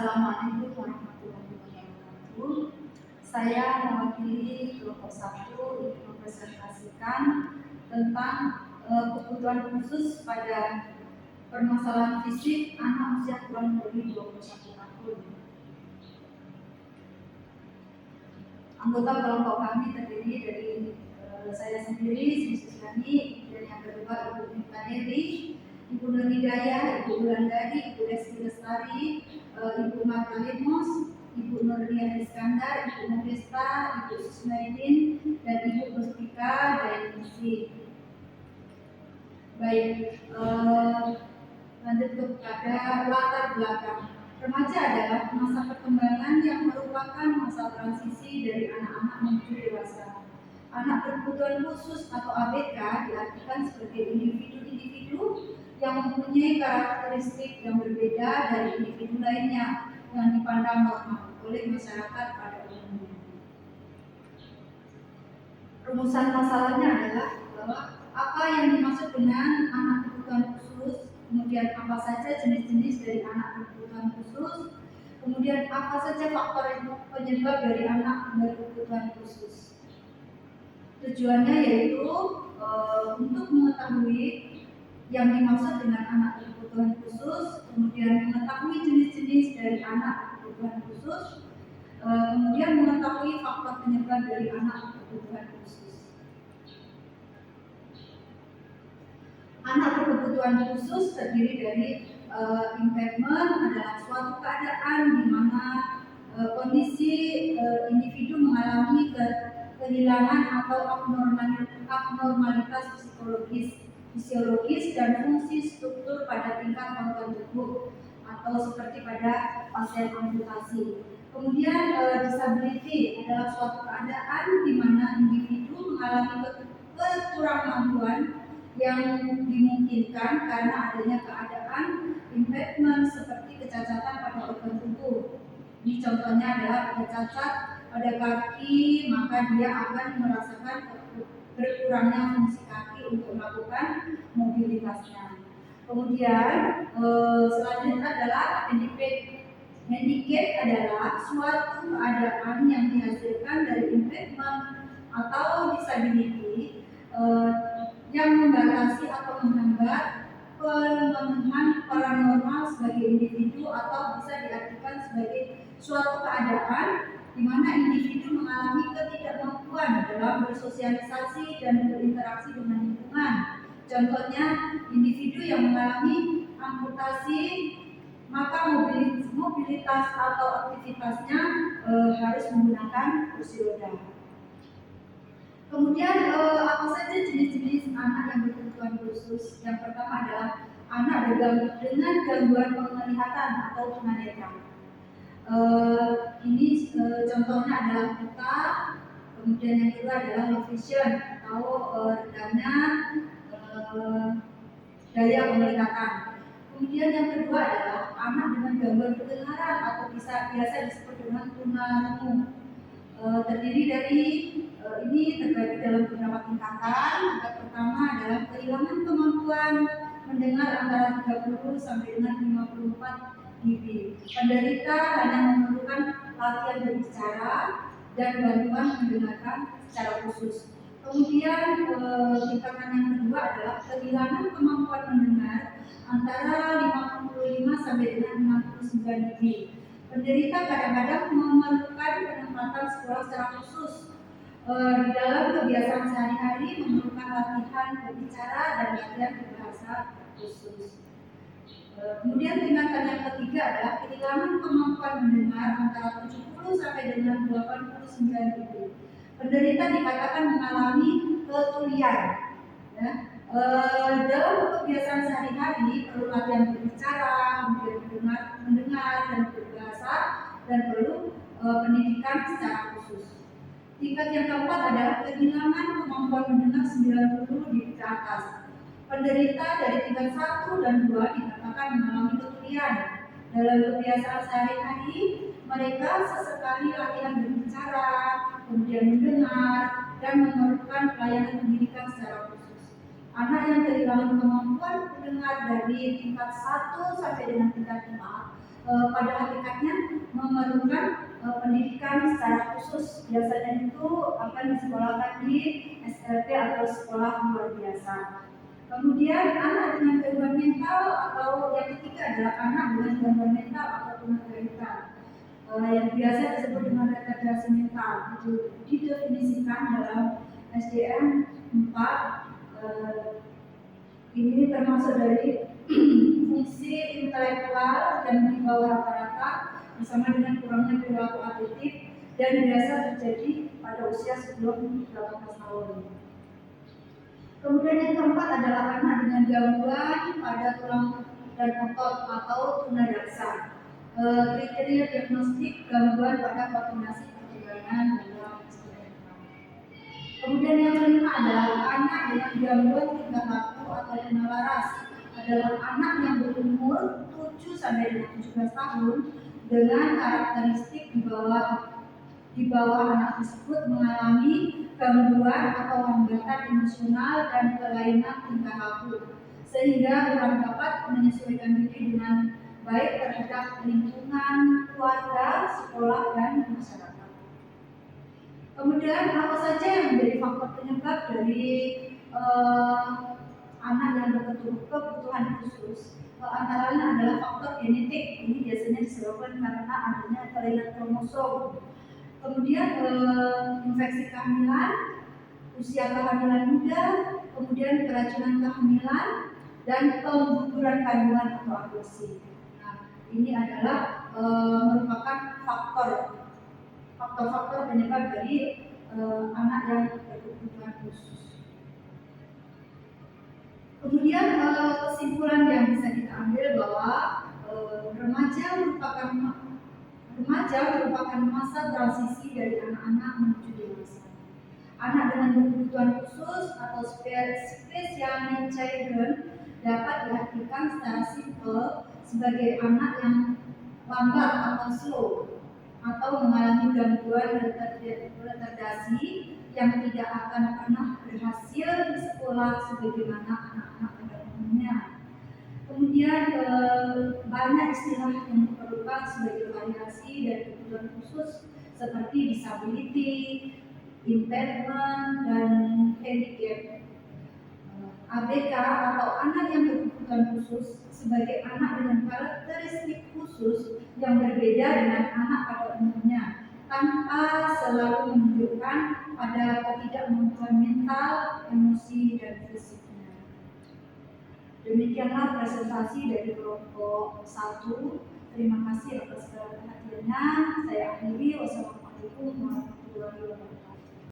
Assalamualaikum warahmatullahi wabarakatuh. Saya mewakili kelompok 1 ingin mempresentasikan tentang kebutuhan khusus pada permasalahan fisik anak usia kurang lebih 21 tahun. Anggota kelompok kami terdiri dari saya sendiri, Sri Susiani, dan yang kedua Ibu Nita Dewi, Ibu Nur Hidayah, Ibu Wulandari, Ibu Reski Lestari, Ibu Marta Limos, Ibu Nurlia Iskandar, Ibu Modesta, Ibu Susmaidin, dan Ibu Mustika dan Isi. Baik, lanjut kepada latar belakang. Remaja adalah masa perkembangan yang merupakan masa transisi dari anak-anak menuju dewasa. Anak berkebutuhan khusus atau ABK diartikan sebagai individu-individu yang mempunyai karakteristik yang berbeda dari individu lainnya yang dipandang normal oleh masyarakat pada umumnya. Rumusan masalahnya adalah bahwa apa yang dimaksud dengan anak berkebutuhan khusus, kemudian apa saja jenis-jenis dari anak berkebutuhan khusus, kemudian apa saja faktor penyebab dari anak berkebutuhan khusus. Tujuannya yaitu untuk mengetahui yang dimaksud dengan anak berkebutuhan khusus, kemudian mengetahui jenis-jenis dari anak berkebutuhan khusus, kemudian mengetahui faktor penyebab dari anak berkebutuhan khusus. Anak berkebutuhan khusus terdiri dari impairment adalah suatu keadaan di mana kondisi individu mengalami kehilangan atau abnormalitas fisiologis dan fungsi struktur pada tingkat organ tubuh atau seperti pada pasien amputasi. Kemudian disability adalah suatu keadaan di mana individu mengalami kekurangmampuan yang dimungkinkan karena adanya keadaan impairment seperti kecacatan pada organ tubuh. Ini contohnya adalah pada cacat pada kaki, maka dia akan merasakan berkurangnya fungsi kaki untuk melakukan mobilitasnya. Kemudian selanjutnya adalah handicap adalah suatu keadaan yang dihasilkan dari impairment atau disability yang membatasi atau menghambat pemenuhan paranormal sebagai individu atau bisa diartikan sebagai suatu keadaan di mana individu mengalami ketidakmampuan dalam bersosialisasi dan berinteraksi dengan lingkungan. Contohnya, individu yang mengalami amputasi, maka mobilitas atau aktivitasnya harus menggunakan kursi roda. Kemudian apa saja jenis-jenis anak yang berkebutuhan khusus? Yang pertama adalah anak dengan gangguan penglihatan atau tunanetra. Ini contohnya adalah buta, kemudian yang kedua adalah low vision atau rendahnya daya penglihatan. Kemudian yang kedua adalah anak dengan gangguan pendengaran atau biasa disebut dengan tunarungu. Terdiri dari ini terbagi dalam beberapa tingkatan. Yang pertama adalah kehilangan kemampuan mendengar antara 30 sampai dengan 54 dB. Penderita hanya memerlukan latihan berbicara dan bantuan mendengarkan secara khusus. Kemudian tingkatan yang kedua adalah kehilangan kemampuan mendengar antara 55 sampai dengan 69 dB. Penderita kadang-kadang memerlukan penempatan sekolah secara khusus. Di dalam kebiasaan sehari-hari memerlukan latihan berbicara dan latihan berbahasa khusus. Kemudian tingkatan yang ketiga adalah kehilangan kemampuan mendengar antara 70 sampai dengan 89 dB. Penderita dikatakan mengalami ketulian. Ya. Dalam kebiasaan sehari-hari perlu latihan berbicara, kemudian mendengar dan berbahasa, dan perlu pendidikan secara khusus. Tingkat yang keempat adalah kehilangan kemampuan mendengar 90 dB ke atas. Penderita dari tingkat 1 dan 2 dikatakan mengalami ketulian. Dalam kebiasaan sehari-hari, mereka sesekali latihan berbicara, kemudian mendengar, dan memerlukan pelayanan pendidikan secara khusus. Anak yang kehilangan kemampuan mendengar dari tingkat 1 sampai dengan tingkat 4 pada hakikatnya memerlukan pendidikan secara khusus. Biasanya itu akan disekolahkan di SLP atau sekolah luar biasa. Kemudian anak dengan gangguan mental atau yang ketiga adalah anak dengan gangguan mental atau tunagrahita, yang biasa disebut dengan retardasi mental. Itu didefinisikan dalam SDM 4. Ini termasuk dari fungsi intelektual yang di bawah rata-rata bersama dengan kurangnya perilaku atletik dan biasa terjadi pada usia sebelum 18 tahun. Kemudian yang keempat adalah anak dengan gangguan pada tulang dan otot atau tunadaksa. Kriteria diagnostik gangguan pada koordinasi perkembangan dalam istilah. Kemudian yang kelima adalah anak dengan gangguan tingkah laku atau penalaras. Adalah anak yang berumur 7 sampai 17 tahun dengan karakteristik di bawah anak tersebut mengalami gangguan atau hambatan emosional dan kelainan tingkah laku, sehingga kurang dapat menyesuaikan diri dengan baik terhadap lingkungan, keluarga, sekolah, dan masyarakat. Kemudian apa saja yang menjadi faktor penyebab dari anak yang berkebutuhan khusus? Antara lain adalah faktor genetik. Ini biasanya disebabkan karena adanya kelainan kromosom. Kemudian infeksi kehamilan, usia kehamilan muda, kemudian keracunan kehamilan, dan pengguguran kandungan atau aborsi. Nah, ini adalah merupakan faktor penyebab dari anak yang berkebutuhan khusus. Kemudian kesimpulan yang bisa kita ambil bahwa remaja merupakan masa transisi dari anak-anak menuju dewasa. Anak dengan kebutuhan khusus atau special needs children dapat diartikan secara simpel sebagai anak yang lambat atau slow atau mengalami gangguan retardasi yang tidak akan pernah berhasil di sekolah sebagaimana anak-anak pada umumnya. Kemudian banyak istilah yang diperlukan sebagai variasi dari kebutuhan khusus seperti disability, impairment, dan handicap. ABK atau anak yang berkebutuhan khusus sebagai anak dengan karakteristik khusus yang berbeda dengan anak pada umumnya, tanpa selalu menunjukkan pada ketidakmampuan mental, emosi, dan fisiknya. Demikianlah presentasi dari kelompok 1. Terima kasih atas perhatiannya. Saya akhiri. Wassalamualaikum warahmatullahi wabarakatuh.